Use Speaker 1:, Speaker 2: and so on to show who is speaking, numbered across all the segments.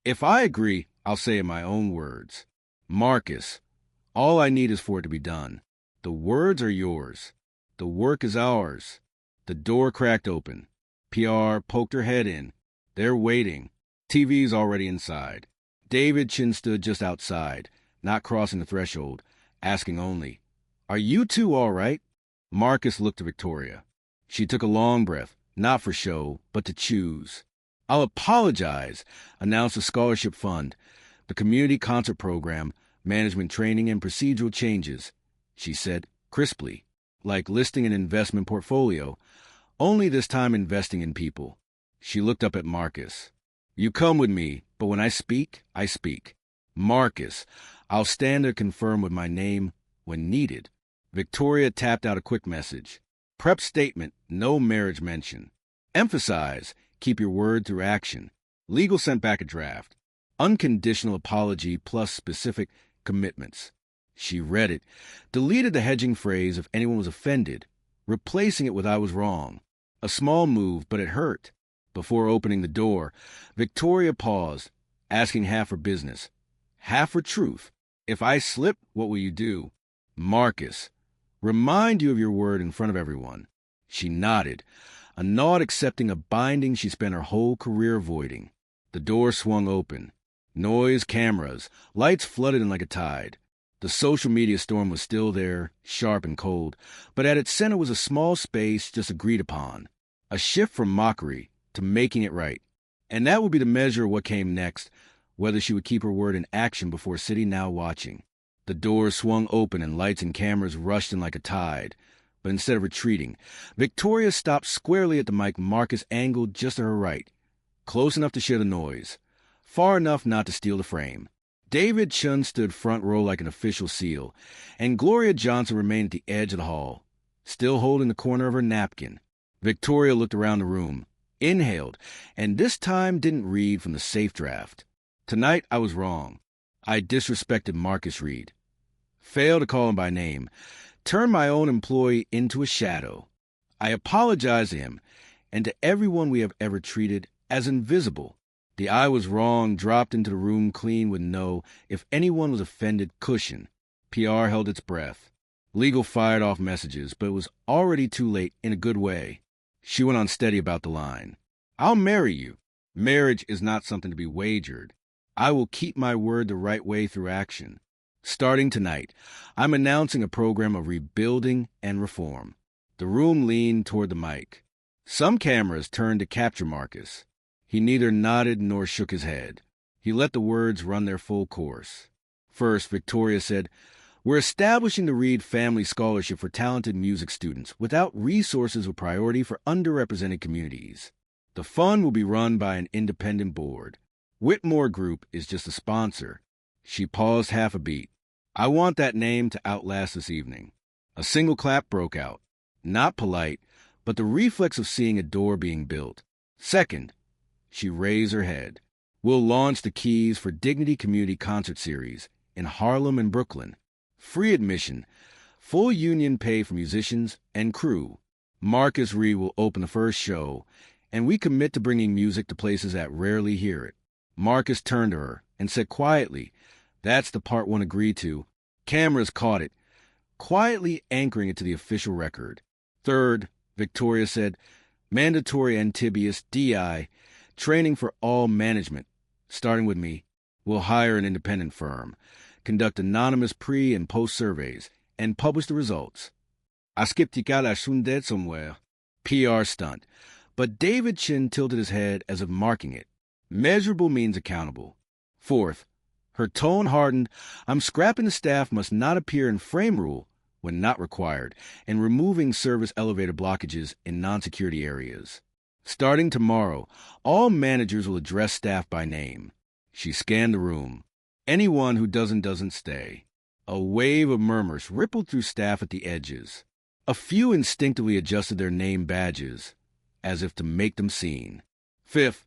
Speaker 1: If I agree, I'll say in my own words. Marcus, all I need is for it to be done. The words are yours. The work is ours. The door cracked open. PR poked her head in. They're waiting. TV's already inside. David Chin stood just outside, not crossing the threshold, asking only, "Are you two all right?" Marcus looked to Victoria. She took a long breath, not for show, but to choose. "I'll apologize," announced the scholarship fund, the community concert program, management training, and procedural changes, she said crisply, like listing an investment portfolio, only this time investing in people. She looked up at Marcus. "You come with me, but when I speak, I speak. Marcus, I'll stand to confirm with my name when needed." Victoria tapped out a quick message. Prep statement, no marriage mention. Emphasize, keep your word through action. Legal sent back a draft. Unconditional apology plus specific commitments. She read it, deleted the hedging phrase if anyone was offended, replacing it with "I was wrong." A small move, but it hurt. Before opening the door, Victoria paused, asking half for business, half for truth. "If I slip, what will you do?" "Marcus, remind you of your word in front of everyone." She nodded, a nod accepting a binding she spent her whole career avoiding. The door swung open. Noise, cameras, lights flooded in like a tide. The social media storm was still there, sharp and cold, but at its center was a small space just agreed upon. A shift from mockery to making it right. And that would be the measure of what came next, whether she would keep her word in action before a city now watching. The doors swung open and lights and cameras rushed in like a tide. But instead of retreating, Victoria stopped squarely at the mic Marcus angled just to her right, close enough to share the noise, far enough not to steal the frame. David Chun stood front row like an official seal, and Gloria Johnson remained at the edge of the hall, still holding the corner of her napkin. Victoria looked around the room, inhaled, and this time didn't read from the safe draft. "Tonight I was wrong. I disrespected Marcus Reed. Failed to call him by name. Turned my own employee into a shadow. I apologize to him and to everyone we have ever treated as invisible." The "I was wrong" dropped into the room clean with no, if anyone was offended, cushion. PR held its breath. Legal fired off messages, but it was already too late in a good way. She went on steady about the line. "I'll marry you. Marriage is not something to be wagered. I will keep my word the right way through action. Starting tonight, I'm announcing a program of rebuilding and reform." The room leaned toward the mic. Some cameras turned to capture Marcus. He neither nodded nor shook his head. He let the words run their full course. First, Victoria said, "We're establishing the Reed Family Scholarship for talented music students without resources of priority for underrepresented communities. The fund will be run by an independent board. Whitmore Group is just a sponsor." She paused half a beat. "I want that name to outlast this evening." A single clap broke out. Not polite, but the reflex of seeing a door being built. Second, she raised her head. "We'll launch the Keys for Dignity Community Concert Series in Harlem and Brooklyn. Free admission, full union pay for musicians and crew. Marcus Reed will open the first show, and we commit to bringing music to places that rarely hear it." Marcus turned to her and said quietly, "That's the part one agreed to." Cameras caught it, quietly anchoring it to the official record. Third, Victoria said, "Mandatory Antibius DI, training for all management, starting with me. We'll hire an independent firm, conduct anonymous pre- and post-surveys, and publish the results." "I skipped la sundet somewhere." PR stunt, but David Chin tilted his head as if marking it. Measurable means accountable. Fourth, her tone hardened, "I'm scrapping the staff must not appear in frame rule when not required, and removing service elevator blockages in non-security areas. Starting tomorrow, all managers will address staff by name." She scanned the room. Anyone who doesn't stay. A wave of murmurs rippled through staff at the edges. A few instinctively adjusted their name badges, as if to make them seen. Fifth,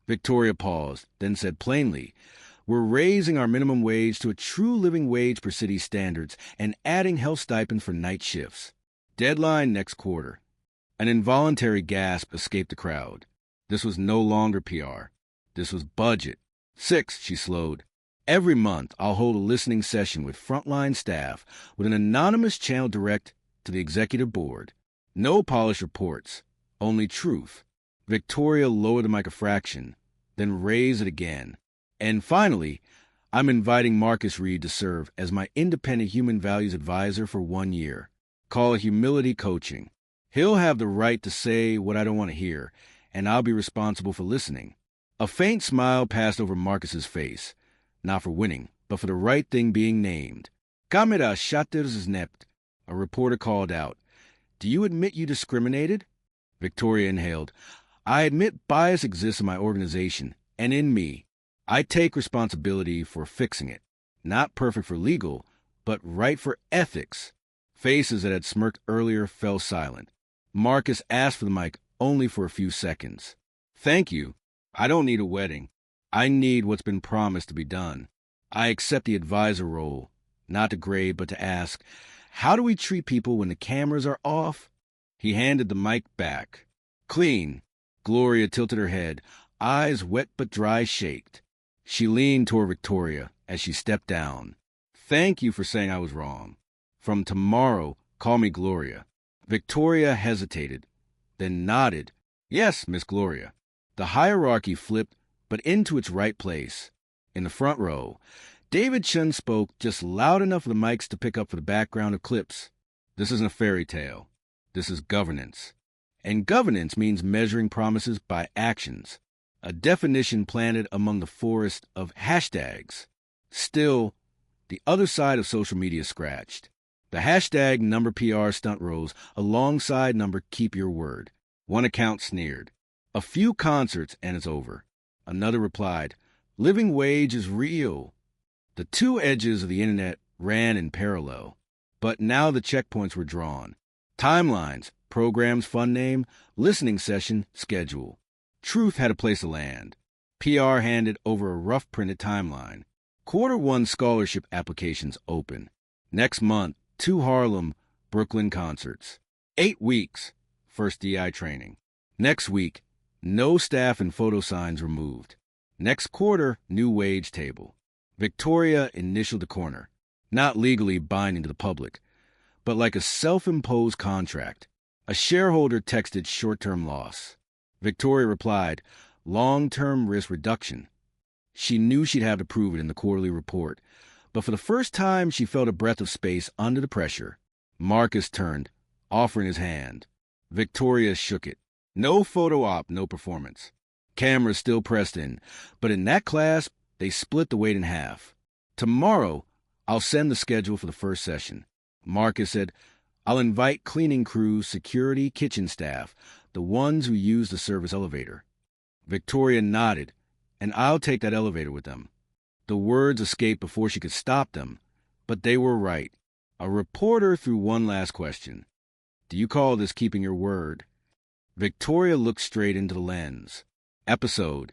Speaker 1: Victoria paused, then said plainly, "We're raising our minimum wage to a true living wage per city standards and adding health stipend for night shifts. Deadline next quarter." An involuntary gasp escaped the crowd. This was no longer PR. This was budget. 6, she slowed. Every month, I'll hold a listening session with frontline staff with an anonymous channel direct to the executive board. No polished reports, only truth. Victoria lowered the mic a fraction, then raised it again. And finally, I'm inviting Marcus Reed to serve as my independent human values advisor for 1 year. Call it humility coaching. He'll have the right to say what I don't want to hear, and I'll be responsible for listening. A faint smile passed over Marcus's face, not for winning, but for the right thing being named. Kamera shatters nept, a reporter called out. Do you admit you discriminated? Victoria inhaled. I admit bias exists in my organization, and in me. I take responsibility for fixing it. Not perfect for legal, but right for ethics. Faces that had smirked earlier fell silent. Marcus asked for the mic only for a few seconds. Thank you. I don't need a wedding. I need what's been promised to be done. I accept the advisor role, not to grade, but to ask, how do we treat people when the cameras are off? He handed the mic back. Clean. Gloria tilted her head, eyes wet but dry shaked. She leaned toward Victoria as she stepped down. Thank you for saying I was wrong. From tomorrow, call me Gloria. Victoria hesitated, then nodded. Yes, Miss Gloria. The hierarchy flipped, but into its right place. In the front row, David Chun spoke just loud enough for the mics to pick up for the background of clips. This isn't a fairy tale. This is governance. And governance means measuring promises by actions, a definition planted among the forest of hashtags. Still, the other side of social media scratched. The hashtag number PR stunt rose alongside number keep your word. One account sneered. A few concerts and it's over. Another replied, living wage is real. The two edges of the internet ran in parallel, but now the checkpoints were drawn. Timelines, program's fun name, listening session, schedule. Truth had a place to land. PR handed over a rough printed timeline. Q1 scholarship applications open. Next month, 2 Harlem, Brooklyn concerts. 8 weeks, first DI training. Next week, no staff and photo signs removed. Next quarter, new wage table. Victoria initialed the corner, not legally binding to the public, but like a self-imposed contract. A shareholder texted short-term loss. Victoria replied, long-term risk reduction. She knew she'd have to prove it in the quarterly report, but for the first time she felt a breath of space under the pressure. Marcus turned, offering his hand. Victoria shook it. No photo op, no performance. Cameras still pressed in, but in that class, they split the weight in half. Tomorrow, I'll send the schedule for the first session. Marcus said, I'll invite cleaning crews, security, kitchen staff, the ones who use the service elevator. Victoria nodded, and I'll take that elevator with them. The words escaped before she could stop them, but they were right. A reporter threw one last question. Do you call this keeping your word? Victoria looked straight into the lens. Episode.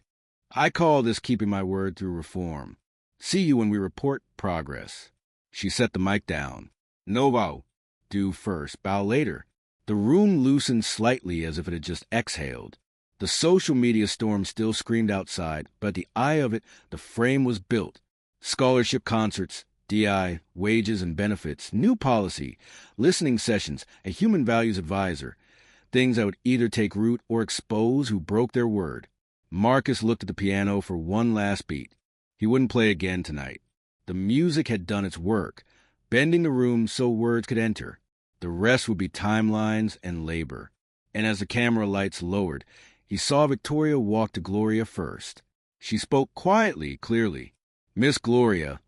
Speaker 1: I call this keeping my word through reform. See you when we report progress. She set the mic down. No bow. Do first, bow later. The room loosened slightly as if it had just exhaled. The social media storm still screamed outside, but at the eye of it, the frame was built. Scholarship concerts, DI, wages and benefits, new policy, listening sessions, a human values advisor. Things that would either take root or expose who broke their word. Marcus looked at the piano for one last beat. He wouldn't play again tonight. The music had done its work, bending the room so words could enter. The rest would be timelines and labor. And as the camera lights lowered, he saw Victoria walk to Gloria first. She spoke quietly, clearly. Miss Gloria,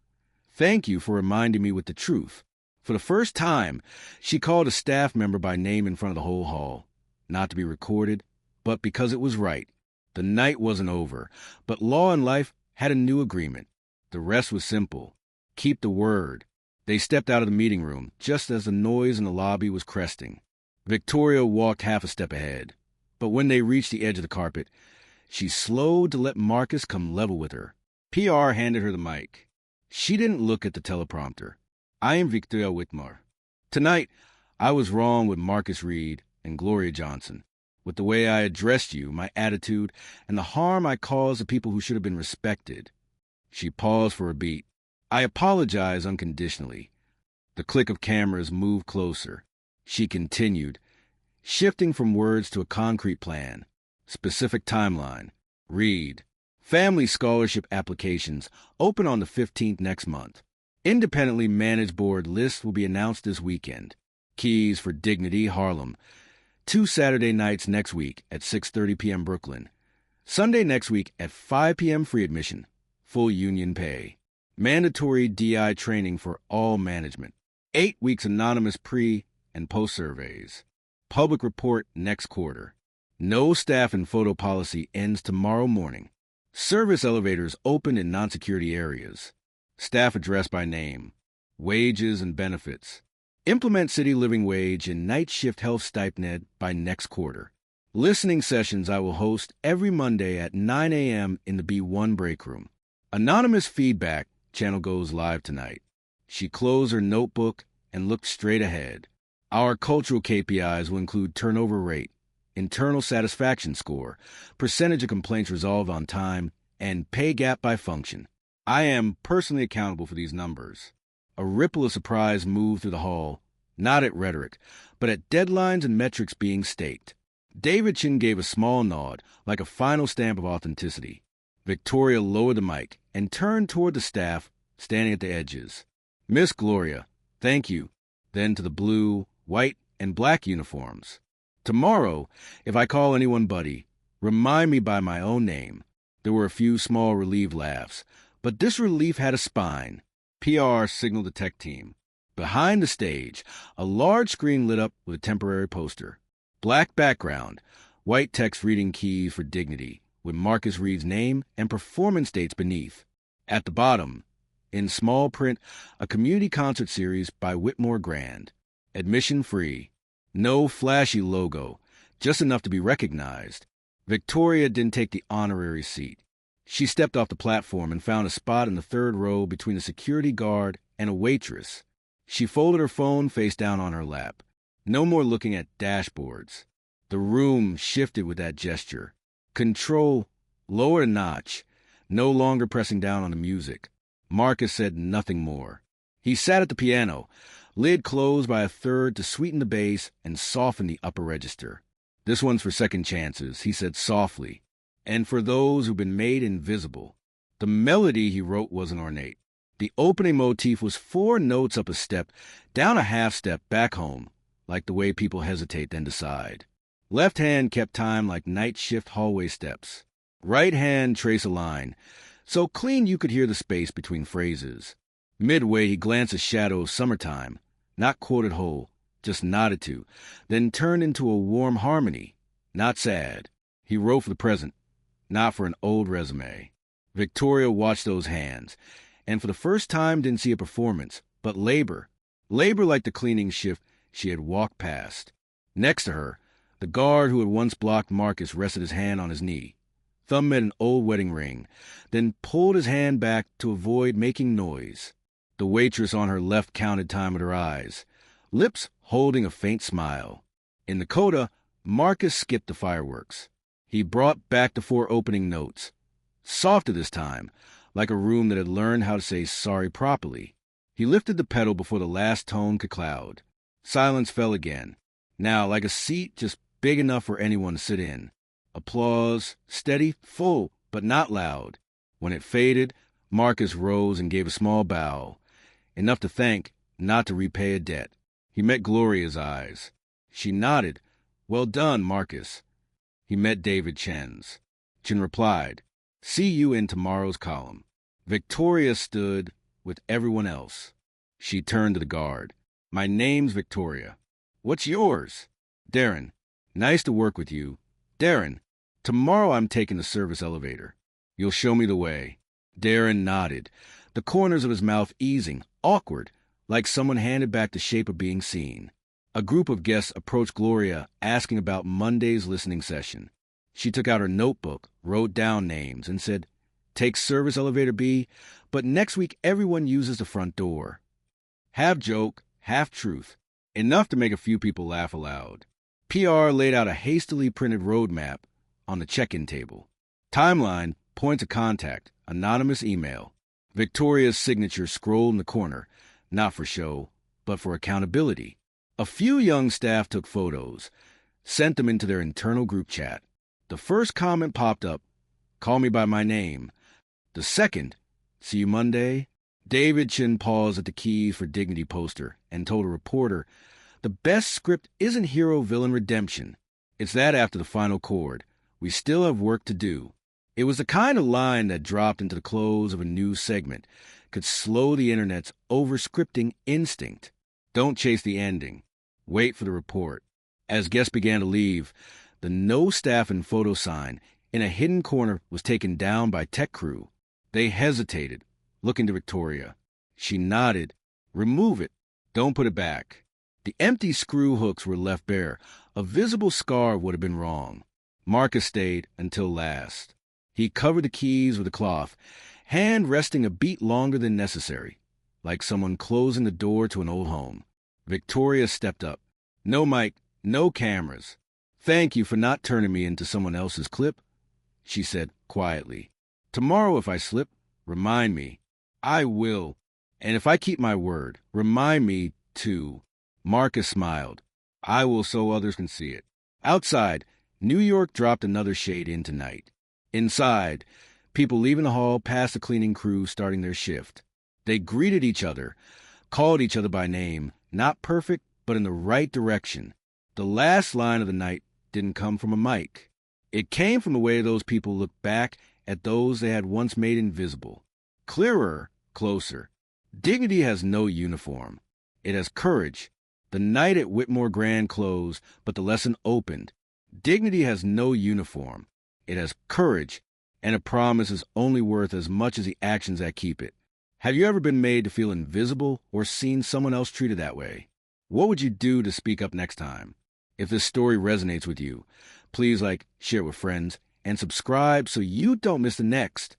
Speaker 1: thank you for reminding me with the truth. For the first time, she called a staff member by name in front of the whole hall. Not to be recorded, but because it was right. The night wasn't over, but law and life had a new agreement. The rest was simple. Keep the word. They stepped out of the meeting room, just as the noise in the lobby was cresting. Victoria walked half a step ahead, but when they reached the edge of the carpet, she slowed to let Marcus come level with her. PR handed her the mic. She didn't look at the teleprompter. I am Victoria Whitmore. Tonight, I was wrong with Marcus Reed and Gloria Johnson, with the way I addressed you, my attitude, and the harm I caused the people who should have been respected. She paused for a beat. I apologize unconditionally. The click of cameras moved closer. She continued, shifting from words to a concrete plan. Specific timeline. Read. Family scholarship applications open on the 15th next month. Independently managed board list will be announced this weekend. Keys for Dignity, Harlem. 2 Saturday nights next week at 6:30 p.m. Brooklyn. Sunday next week at 5 p.m. free admission. Full union pay. Mandatory DI training for all management. 8 weeks anonymous pre- and post-surveys. Public report next quarter. No staff and photo policy ends tomorrow morning. Service elevators open in non-security areas. Staff addressed by name. Wages and benefits. Implement city living wage and night shift health stipend by next quarter. Listening sessions I will host every Monday at 9 a.m. in the B1 break room. Anonymous feedback channel goes live tonight. She closed her notebook and looked straight ahead. Our cultural KPIs will include turnover rate, internal satisfaction score, percentage of complaints resolved on time, and pay gap by function. I am personally accountable for these numbers. A ripple of surprise moved through the hall, not at rhetoric, but at deadlines and metrics being staked. David Chin gave a small nod, like a final stamp of authenticity. Victoria lowered the mic and turned toward the staff, standing at the edges. Miss Gloria, thank you. Then to the blue, white, and black uniforms. Tomorrow, if I call anyone Buddy, remind me by my own name. There were a few small relieved laughs, but this relief had a spine. PR signaled the tech team. Behind the stage, a large screen lit up with a temporary poster. Black background, white text reading Keys for Dignity, with Marcus Reed's name and performance dates beneath. At the bottom, in small print, a community concert series by Whitmore Grand. Admission free. No flashy logo, just enough to be recognized. Victoria didn't take the honorary seat. She stepped off the platform and found a spot in the third row between a security guard and a waitress. She folded her phone face down on her lap. No more looking at dashboards. The room shifted with that gesture. Control lowered a notch, no longer pressing down on the music. Marcus said nothing more. He sat at the piano, lid closed by a third to sweeten the bass and soften the upper register. This one's for second chances, he said softly, and for those who've been made invisible. The melody he wrote wasn't ornate. The opening motif was 4 notes up a step, down a half step, back home, like the way people hesitate then decide. Left hand kept time like night shift hallway steps. Right hand traced a line, so clean you could hear the space between phrases. Midway, he glanced at Shadow of Summertime, not quoted whole, just nodded to, then turned into a warm harmony, not sad. He wrote for the present, not for an old resume. Victoria watched those hands, and for the first time didn't see a performance, but labor. Labor like the cleaning shift she had walked past. Next to her, the guard who had once blocked Marcus rested his hand on his knee. Thumb met an old wedding ring, then pulled his hand back to avoid making noise. The waitress on her left counted time with her eyes, lips holding a faint smile. In the coda, Marcus skipped the fireworks. He brought back the 4 opening notes. Softer this time, like a room that had learned how to say sorry properly. He lifted the pedal before the last tone could cloud. Silence fell again. Now, like a seat just big enough for anyone to sit in. Applause, steady, full, but not loud. When it faded, Marcus rose and gave a small bow. Enough to thank, not to repay a debt. He met Gloria's eyes. She nodded. Well done, Marcus. He met David Chen's. Chen replied, see you in tomorrow's column. Victoria stood with everyone else. She turned to the guard. My name's Victoria. What's yours? Darren. Nice to work with you. Darren, tomorrow I'm taking the service elevator. You'll show me the way. Darren nodded, the corners of his mouth easing, awkward, like someone handed back the shape of being seen. A group of guests approached Gloria, asking about Monday's listening session. She took out her notebook, wrote down names, and said, take service elevator B, but next week everyone uses the front door. Half joke, half truth. Enough to make a few people laugh aloud. PR laid out a hastily printed roadmap on the check-in table. Timeline, point of contact, anonymous email. Victoria's signature scrolled in the corner, not for show, but for accountability. A few young staff took photos, sent them into their internal group chat. The first comment popped up, "Call me by my name." The second, "See you Monday." David Chin paused at the Keys for Dignity poster and told a reporter, "The best script isn't hero-villain redemption. It's that after the final chord. We still have work to do." It was the kind of line that dropped into the close of a news segment, could slow the internet's over-scripting instinct. Don't chase the ending. Wait for the report. As guests began to leave, the no staff and photo sign in a hidden corner was taken down by tech crew. They hesitated, looking to Victoria. She nodded. "Remove it. Don't put it back." The empty screw hooks were left bare. A visible scar would have been wrong. Marcus stayed until last. He covered the keys with a cloth, hand resting a beat longer than necessary, like someone closing the door to an old home. Victoria stepped up. "No mic, no cameras. Thank you for not turning me into someone else's clip," she said quietly. "Tomorrow if I slip, remind me. I will. And if I keep my word, remind me, too." Marcus smiled. "I will so others can see it." Outside, New York dropped another shade into night. Inside, people leaving the hall passed the cleaning crew starting their shift. They greeted each other, called each other by name, not perfect, but in the right direction. The last line of the night didn't come from a mic. It came from the way those people looked back at those they had once made invisible. Clearer, closer. Dignity has no uniform. It has courage. The night at Whitmore Grand closed, but the lesson opened. Dignity has no uniform. It has courage, and a promise is only worth as much as the actions that keep it. Have you ever been made to feel invisible or seen someone else treated that way? What would you do to speak up next time? If this story resonates with you, please share it with friends, and subscribe so you don't miss the next.